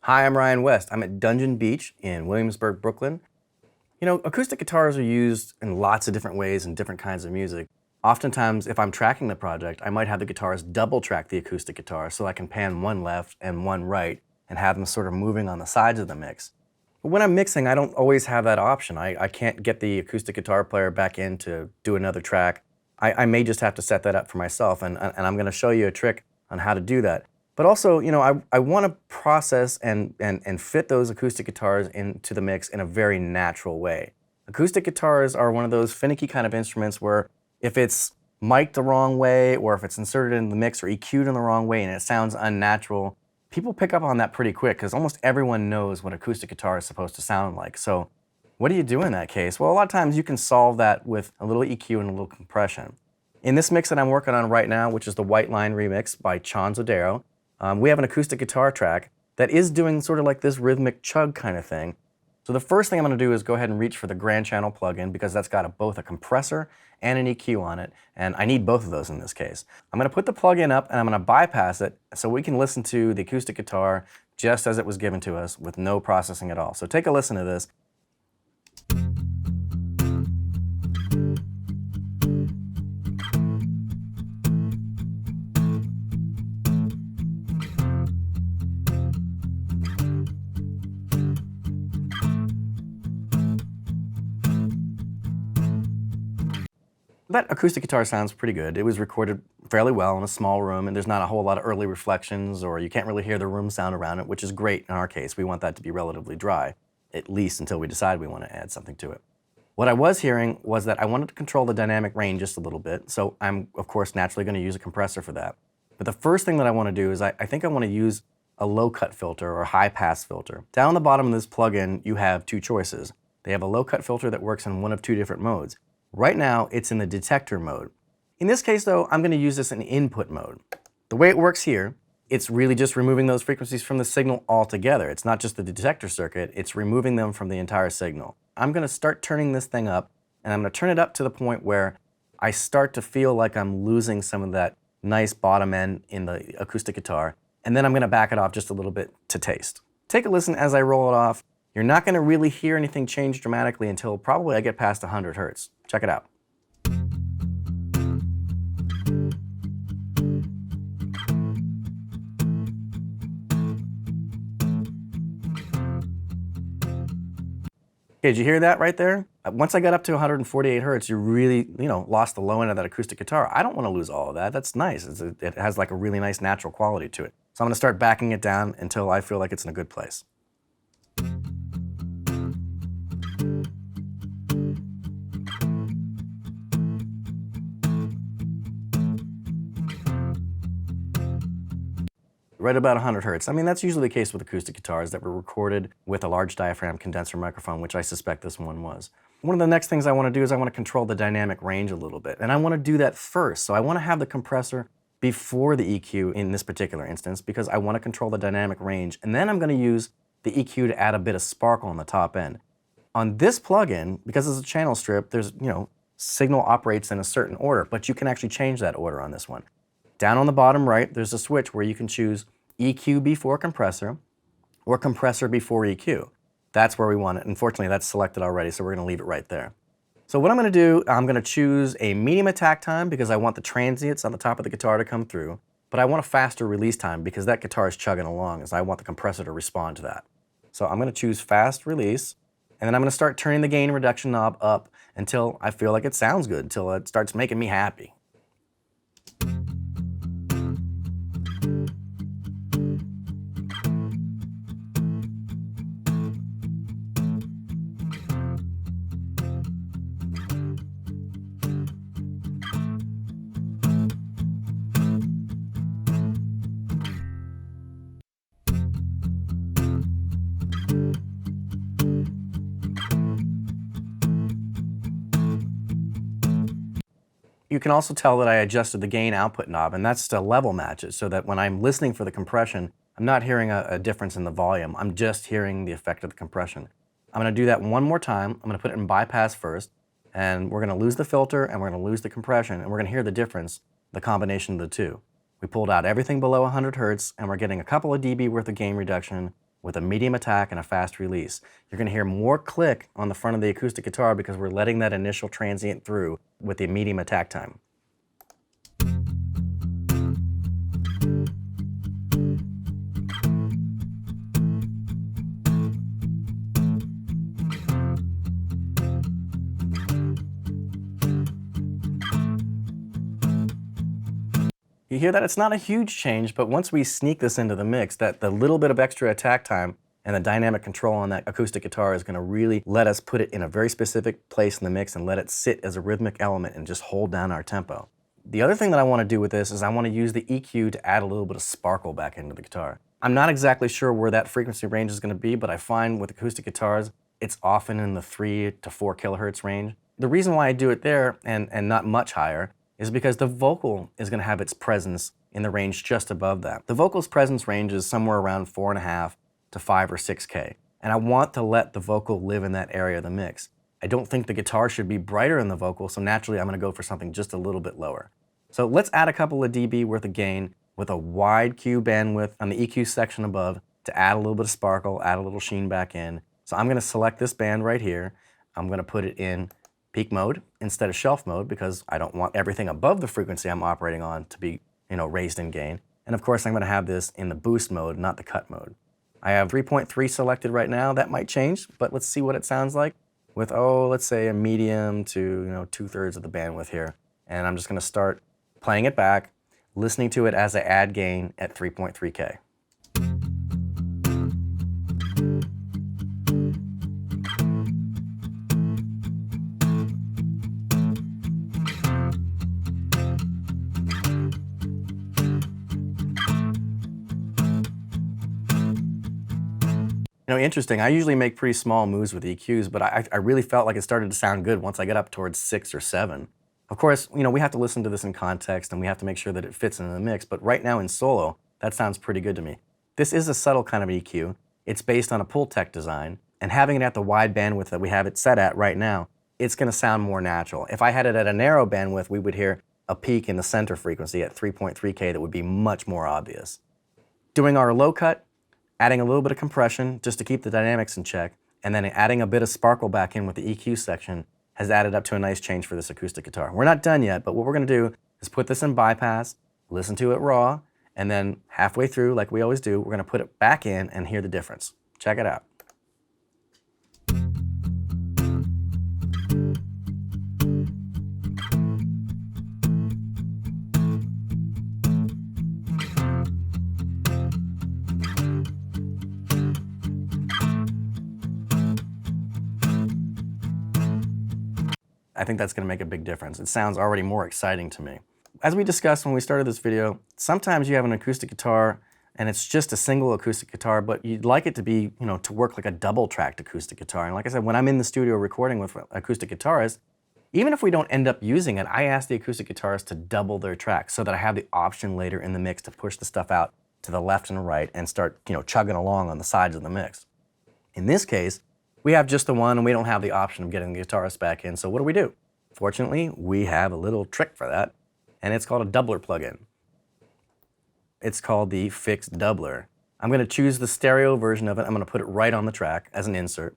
Hi, I'm Ryan West. I'm at Dungeon Beach in Williamsburg, Brooklyn. You know, acoustic guitars are used in lots of different ways in different kinds of music. Oftentimes, if I'm tracking the project, I might have the guitarist double track the acoustic guitar so I can pan one left and one right and have them sort of moving on the sides of the mix. But when I'm mixing, I don't always have that option. I can't get the acoustic guitar player back in to do another track. I may just have to set that up for myself, and I'm going to show you a trick on how to do that. But also, you know, I want to process and fit those acoustic guitars into the mix in a very natural way. Acoustic guitars are one of those finicky kind of instruments where if it's mic'd the wrong way, or if it's inserted in the mix or EQ'd in the wrong way and it sounds unnatural, people pick up on that pretty quick because almost everyone knows what acoustic guitar is supposed to sound like. So what do you do in that case? Well, a lot of times you can solve that with a little EQ and a little compression. In this mix that I'm working on right now, which is the White Line remix by Zodero, we have an acoustic guitar track that is doing sort of like this rhythmic chug kind of thing. So the first thing I'm going to do is go ahead and reach for the Grand Channel plugin because that's got both a compressor and an EQ on it, and I need both of those in this case. I'm going to put the plugin up and I'm going to bypass it so we can listen to the acoustic guitar just as it was given to us with no processing at all. So take a listen to this. That acoustic guitar sounds pretty good. It was recorded fairly well in a small room, and there's not a whole lot of early reflections, or you can't really hear the room sound around it, which is great in our case. We want that to be relatively dry, at least until we decide we want to add something to it. What I was hearing was that I wanted to control the dynamic range just a little bit, so I'm, of course, naturally going to use a compressor for that. But the first thing that I want to do is I think I want to use a low-cut filter or high-pass filter. Down the bottom of this plugin, you have two choices. They have a low-cut filter that works in one of two different modes. Right now, it's in the detector mode. In this case, though, I'm going to use this in input mode. The way it works here, it's really just removing those frequencies from the signal altogether. It's not just the detector circuit, it's removing them from the entire signal. I'm going to start turning this thing up, and I'm going to turn it up to the point where I start to feel like I'm losing some of that nice bottom end in the acoustic guitar, and then I'm going to back it off just a little bit to taste. Take a listen as I roll it off. You're not going to really hear anything change dramatically until probably I get past 100 Hertz. Check it out. Okay, did you hear that right there? Once I got up to 148 Hertz, you really, lost the low end of that acoustic guitar. I don't want to lose all of that. That's nice. It has like a really nice natural quality to it. So I'm going to start backing it down until I feel like it's in a good place. Right about 100 Hertz. I mean, that's usually the case with acoustic guitars that were recorded with a large diaphragm condenser microphone, which I suspect this one was. One of the next things I want to do is I want to control the dynamic range a little bit, and I want to do that first. So I want to have the compressor before the EQ in this particular instance because I want to control the dynamic range, and then I'm going to use the EQ to add a bit of sparkle on the top end. On this plugin, because it's a channel strip, there's, signal operates in a certain order, but you can actually change that order on this one. Down on the bottom right, there's a switch where you can choose EQ before compressor or compressor before EQ. That's where we want it. Unfortunately, that's selected already, so we're going to leave it right there. So what I'm going to do, I'm going to choose a medium attack time because I want the transients on the top of the guitar to come through, but I want a faster release time because that guitar is chugging along as I want the compressor to respond to that. So I'm going to choose fast release, and then I'm going to start turning the gain reduction knob up until I feel like it sounds good, until it starts making me happy. You can also tell that I adjusted the gain output knob, and that's to level match it so that when I'm listening for the compression, I'm not hearing a difference in the volume. I'm just hearing the effect of the compression. I'm going to do that one more time. I'm going to put it in bypass first, and we're going to lose the filter and we're going to lose the compression, and we're going to hear the difference, the combination of the two. We pulled out everything below 100 Hertz, and we're getting a couple of dB worth of gain reduction with a medium attack and a fast release. You're going to hear more click on the front of the acoustic guitar because we're letting that initial transient through with the medium attack time. You hear that it's not a huge change, but once we sneak this into the mix, that the little bit of extra attack time and the dynamic control on that acoustic guitar is going to really let us put it in a very specific place in the mix and let it sit as a rhythmic element and just hold down our tempo. The other thing that I want to do with this is I want to use the EQ to add a little bit of sparkle back into the guitar. I'm not exactly sure where that frequency range is going to be, but I find with acoustic guitars, it's often in the 3 to 4 kilohertz range. The reason why I do it there and not much higher is because the vocal is going to have its presence in the range just above that. The vocal's presence range is somewhere around 4.5 to 5 or 6K, and I want to let the vocal live in that area of the mix. I don't think the guitar should be brighter than the vocal, so naturally I'm going to go for something just a little bit lower. So let's add a couple of dB worth of gain with a wide Q bandwidth on the EQ section above to add a little bit of sparkle, add a little sheen back in. So I'm going to select this band right here. I'm going to put it in peak mode instead of shelf mode because I don't want everything above the frequency I'm operating on to be, raised in gain. And of course I'm going to have this in the boost mode, not the cut mode. I have 3.3 selected right now. That might change, but let's see what it sounds like with, let's say a medium to 2/3 of the bandwidth here. And I'm just going to start playing it back, listening to it as I add gain at 3.3K. Interesting. I usually make pretty small moves with EQs, but I really felt like it started to sound good once I got up towards 6 or 7. Of course, we have to listen to this in context and we have to make sure that it fits into the mix, but right now in solo, that sounds pretty good to me. This is a subtle kind of EQ. It's based on a Pultec design, and having it at the wide bandwidth that we have it set at right now, it's going to sound more natural. If I had it at a narrow bandwidth, we would hear a peak in the center frequency at 3.3K that would be much more obvious. Doing our low cut, adding a little bit of compression just to keep the dynamics in check, and then adding a bit of sparkle back in with the EQ section has added up to a nice change for this acoustic guitar. We're not done yet, but what we're going to do is put this in bypass, listen to it raw, and then halfway through, like we always do, we're going to put it back in and hear the difference. Check it out. I think that's going to make a big difference. It sounds already more exciting to me. As we discussed when we started this video, sometimes you have an acoustic guitar and it's just a single acoustic guitar, but you'd like it to be, to work like a double-tracked acoustic guitar. And like I said, when I'm in the studio recording with acoustic guitarists, even if we don't end up using it, I ask the acoustic guitarists to double their tracks so that I have the option later in the mix to push the stuff out to the left and right and start, chugging along on the sides of the mix. In this case, we have just the one and we don't have the option of getting the guitarist back in, so what do? Fortunately, we have a little trick for that, and it's called a doubler plugin. It's called the Fixed Doubler. I'm going to choose the stereo version of it. I'm going to put it right on the track as an insert.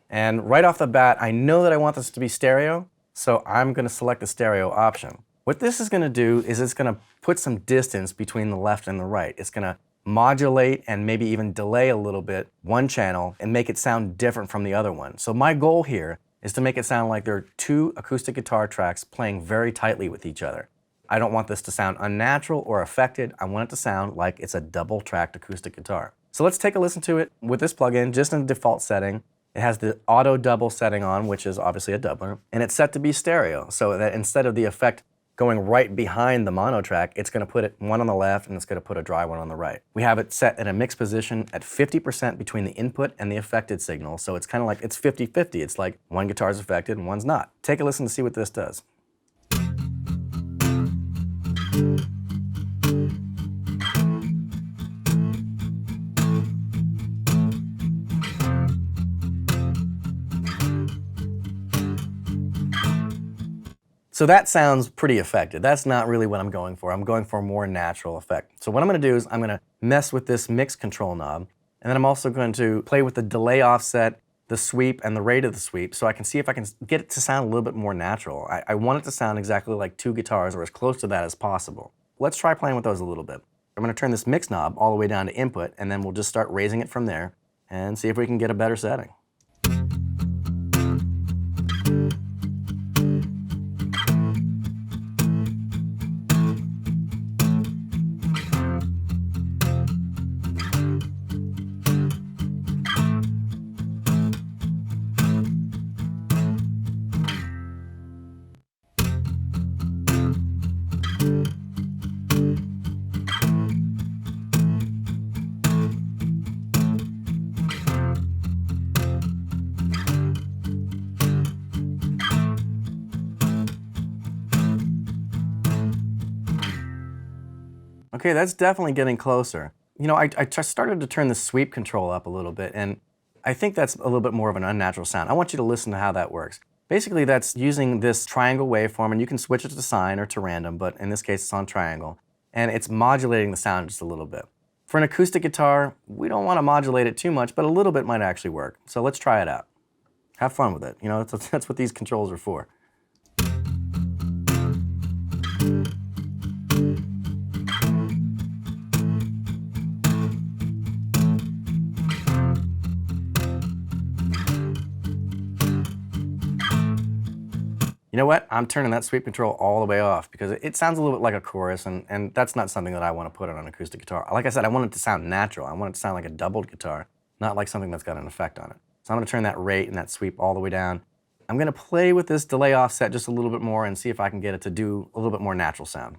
And right off the bat, I know that I want this to be stereo, so I'm going to select the stereo option. What this is going to do is it's going to put some distance between the left and the right. It's going to modulate and maybe even delay a little bit one channel and make it sound different from the other one. So my goal here is to make it sound like there are two acoustic guitar tracks playing very tightly with each other. I don't want this to sound unnatural or affected. I want it to sound like it's a double-tracked acoustic guitar. So let's take a listen to it with this plugin, just in the default setting. It has the auto double setting on, which is obviously a doubler, and it's set to be stereo, so that instead of the effect going right behind the mono track, it's going to put one on the left and it's going to put a dry one on the right. We have it set in a mix position at 50% between the input and the affected signal, so it's kind of like it's 50-50. It's like one guitar is affected and one's not. Take a listen to see what this does. So that sounds pretty affected. That's not really what I'm going for. I'm going for a more natural effect. So what I'm going to do is I'm going to mess with this mix control knob, and And then I'm also going to play with the delay offset, the sweep, and the rate of the sweep so I can see if I can get it to sound a little bit more natural. I want it to sound exactly like two guitars or as close to that as possible. Let's try playing with those a little bit. I'm going to turn this mix knob all the way down to input, and then we'll just start raising it from there and see if we can get a better setting. Okay, that's definitely getting closer. You know, I just started to turn the sweep control up a little bit, and I think that's a little bit more of an unnatural sound. I want you to listen to how that works. Basically, that's using this triangle waveform, and you can switch it to sine or to random, but in this case, it's on triangle, and it's modulating the sound just a little bit. For an acoustic guitar, we don't want to modulate it too much, but a little bit might actually work. So let's try it out. Have fun with it. You know, that's what these controls are for. You know what? I'm turning that sweep control all the way off because it sounds a little bit like a chorus, and that's not something that I want to put on an acoustic guitar. Like I said, I want it to sound natural. I want it to sound like a doubled guitar, not like something that's got an effect on it. So I'm going to turn that rate and that sweep all the way down. I'm going to play with this delay offset just a little bit more and see if I can get it to do a little bit more natural sound.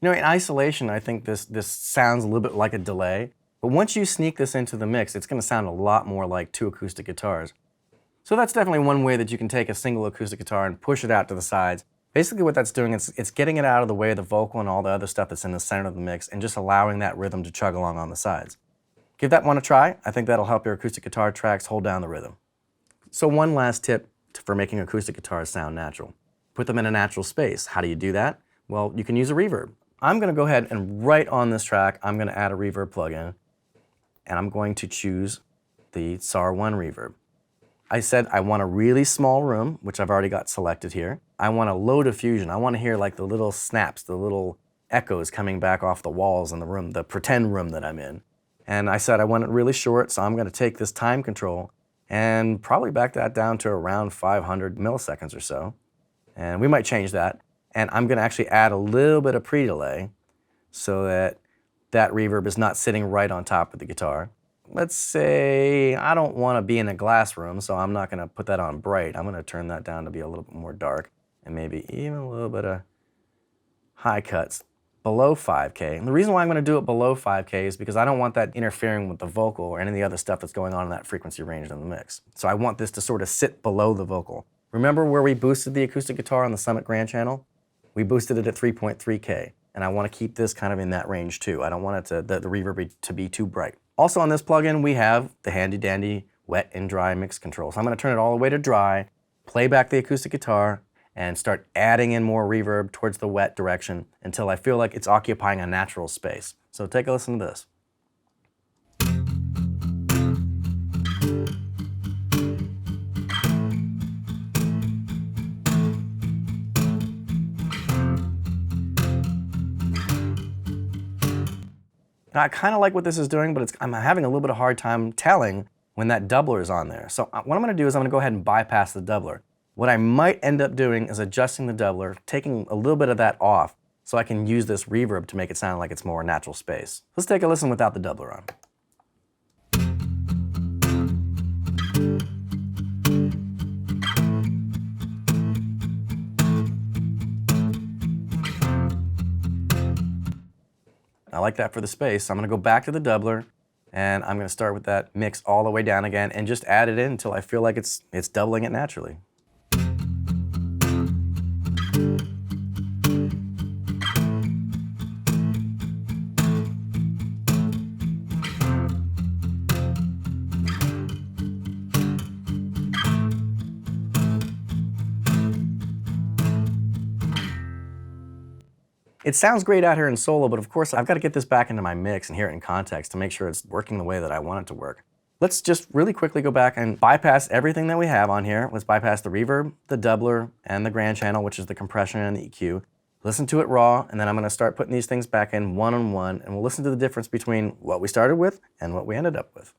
You know, in isolation, I think this sounds a little bit like a delay, but once you sneak this into the mix, it's going to sound a lot more like two acoustic guitars. So that's definitely one way that you can take a single acoustic guitar and push it out to the sides. Basically what that's doing is it's getting it out of the way of the vocal and all the other stuff that's in the center of the mix and just allowing that rhythm to chug along on the sides. Give that one a try. I think that'll help your acoustic guitar tracks hold down the rhythm. So one last tip for making acoustic guitars sound natural. Put them in a natural space. How do you do that? Well, you can use a reverb. I'm going to go ahead and right on this track, I'm going to add a reverb plugin, and I'm going to choose the SAR1 reverb. I said I want a really small room, which I've already got selected here. I want a low diffusion. I want to hear like the little snaps, the little echoes coming back off the walls in the room, the pretend room that I'm in. And I said I want it really short, so I'm going to take this time control and probably back that down to around 500 milliseconds or so. And we might change that. And I'm going to actually add a little bit of pre-delay so that that reverb is not sitting right on top of the guitar. Let's say I don't want to be in a glass room, so I'm not going to put that on bright. I'm going to turn that down to be a little bit more dark and maybe even a little bit of high cuts below 5K. And the reason why I'm going to do it below 5K is because I don't want that interfering with the vocal or any of the other stuff that's going on in that frequency range in the mix. So I want this to sort of sit below the vocal. Remember where we boosted the acoustic guitar on the Summit Grand channel? We boosted it at 3.3K, and I want to keep this kind of in that range too. I don't want it to, the reverb to be too bright. Also on this plugin, we have the handy dandy wet and dry mix control. So I'm going to turn it all the way to dry, play back the acoustic guitar, and start adding in more reverb towards the wet direction until I feel like it's occupying a natural space. So take a listen to this. Now, I kind of like what this is doing, but I'm having a little bit of a hard time telling when that doubler is on there. So what I'm going to do is I'm going to go ahead and bypass the doubler. What I might end up doing is adjusting the doubler, taking a little bit of that off so I can use this reverb to make it sound like it's more natural space. Let's take a listen without the doubler on. I like that for the space. So I'm going to go back to the doubler, and I'm going to start with that mix all the way down again and just add it in until I feel like it's doubling it naturally. It sounds great out here in solo, but of course I've got to get this back into my mix and hear it in context to make sure it's working the way that I want it to work. Let's just really quickly go back and bypass everything that we have on here. Let's bypass the reverb, the doubler, and the grand channel, which is the compression and the EQ. Listen to it raw, and then I'm going to start putting these things back in one on one, and we'll listen to the difference between what we started with and what we ended up with.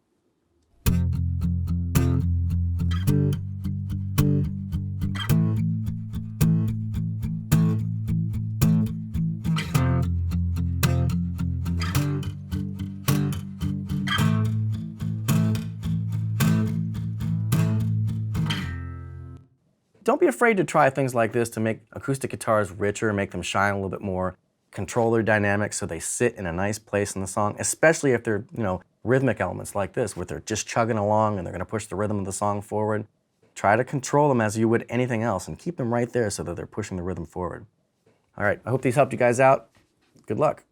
Don't be afraid to try things like this to make acoustic guitars richer, make them shine a little bit more, control their dynamics so they sit in a nice place in the song, especially if they're, rhythmic elements like this, where they're just chugging along and they're going to push the rhythm of the song forward. Try to control them as you would anything else and keep them right there so that they're pushing the rhythm forward. All right, I hope these helped you guys out. Good luck.